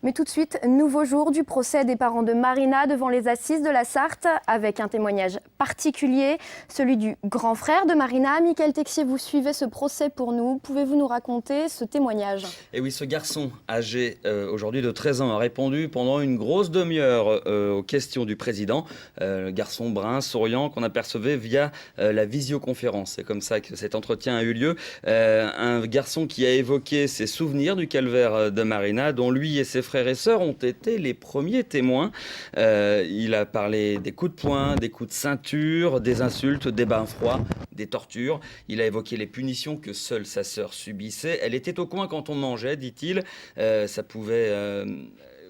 Mais tout de suite, nouveau jour du procès des parents de Marina devant les assises de la Sarthe, avec un témoignage particulier, celui du grand frère de Marina. Mickaël Texier, vous suivez ce procès pour nous. Pouvez-vous nous raconter ce témoignage? Et oui, ce garçon âgé aujourd'hui de 13 ans a répondu pendant une grosse demi-heure aux questions du président. Le garçon brun, souriant, qu'on apercevait via la visioconférence. C'est comme ça que cet entretien a eu lieu. Un garçon qui a évoqué ses souvenirs du calvaire de Marina, dont lui et ses frères et sœurs ont été les premiers témoins. Il a parlé des coups de poing, des coups de ceinture, des insultes, des bains froids, des tortures. Il a évoqué les punitions que seule sa sœur subissait. Elle était au coin quand on mangeait, dit-il.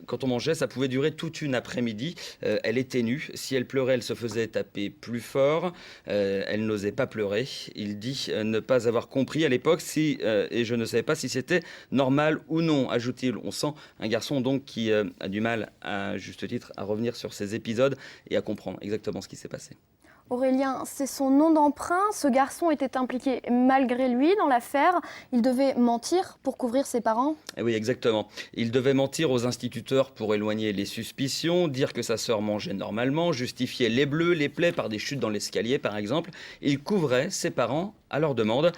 Quand on mangeait, ça pouvait durer toute une après-midi. Elle était nue. Si elle pleurait, elle se faisait taper plus fort. Elle n'osait pas pleurer. Il dit ne pas avoir compris à l'époque et je ne savais pas si c'était normal ou non, ajoute-t-il. On sent un garçon donc qui a du mal, à juste titre, à revenir sur ces épisodes et à comprendre exactement ce qui s'est passé. Aurélien, c'est son nom d'emprunt. Ce garçon était impliqué malgré lui dans l'affaire. Il devait mentir pour couvrir ses parents. Eh oui, exactement. Il devait mentir aux instituteurs pour éloigner les suspicions, dire que sa sœur mangeait normalement, justifier les bleus, les plaies par des chutes dans l'escalier, par exemple. Il couvrait ses parents à leur demande,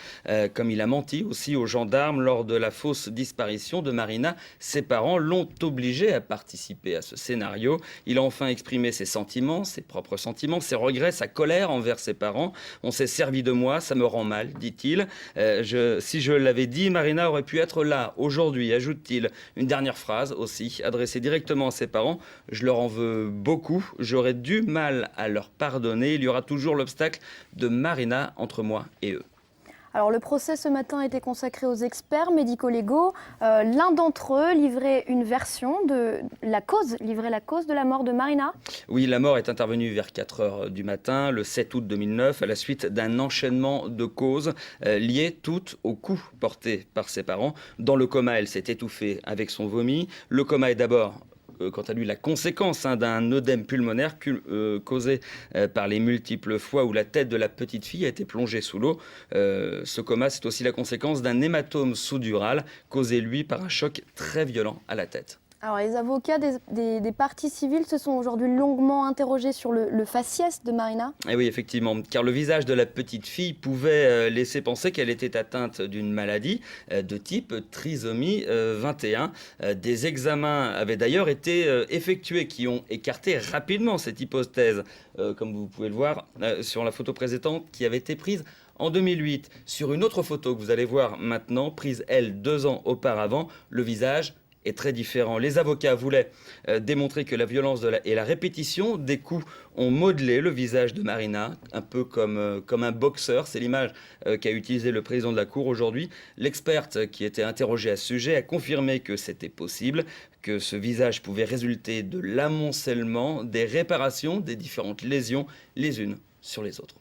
comme il a menti aussi aux gendarmes lors de la fausse disparition de Marina. Ses parents l'ont obligé à participer à ce scénario. Il a enfin exprimé ses sentiments, ses propres sentiments, ses regrets, sa colère envers ses parents. On s'est servi de moi, ça me rend mal, dit-il. Si je l'avais dit, Marina aurait pu être là aujourd'hui, ajoute-t-il. Une dernière phrase aussi, adressée directement à ses parents. Je leur en veux beaucoup, j'aurais du mal à leur pardonner. Il y aura toujours l'obstacle de Marina entre moi et eux. Alors, le procès ce matin était consacré aux experts médico-légaux. L'un d'entre eux livrait une version de la cause, la cause de la mort de Marina. Oui, la mort est intervenue vers 4 heures du matin, le 7 août 2009, à la suite d'un enchaînement de causes liées toutes au coup porté par ses parents. Dans le coma, elle s'est étouffée avec son vomi. Le coma est d'abord quant à lui, la conséquence d'un œdème pulmonaire causé par les multiples fois où la tête de la petite fille a été plongée sous l'eau. Ce coma, c'est aussi la conséquence d'un hématome sous-dural causé, lui, par un choc très violent à la tête. Alors, les avocats des parties civiles se sont aujourd'hui longuement interrogés sur le faciès de Marina. Et oui, effectivement, car le visage de la petite fille pouvait laisser penser qu'elle était atteinte d'une maladie de type trisomie 21. Des examens avaient d'ailleurs été effectués qui ont écarté rapidement cette hypothèse, comme vous pouvez le voir sur la photo précédente qui avait été prise en 2008. Sur une autre photo que vous allez voir maintenant, prise elle 2 ans auparavant, le visage est très différent. Les avocats voulaient démontrer que la violence et la répétition des coups ont modelé le visage de Marina, un peu comme un boxeur. C'est l'image qu'a utilisé le président de la Cour aujourd'hui. L'experte qui était interrogée à ce sujet a confirmé que c'était possible, que ce visage pouvait résulter de l'amoncellement des réparations des différentes lésions les unes sur les autres.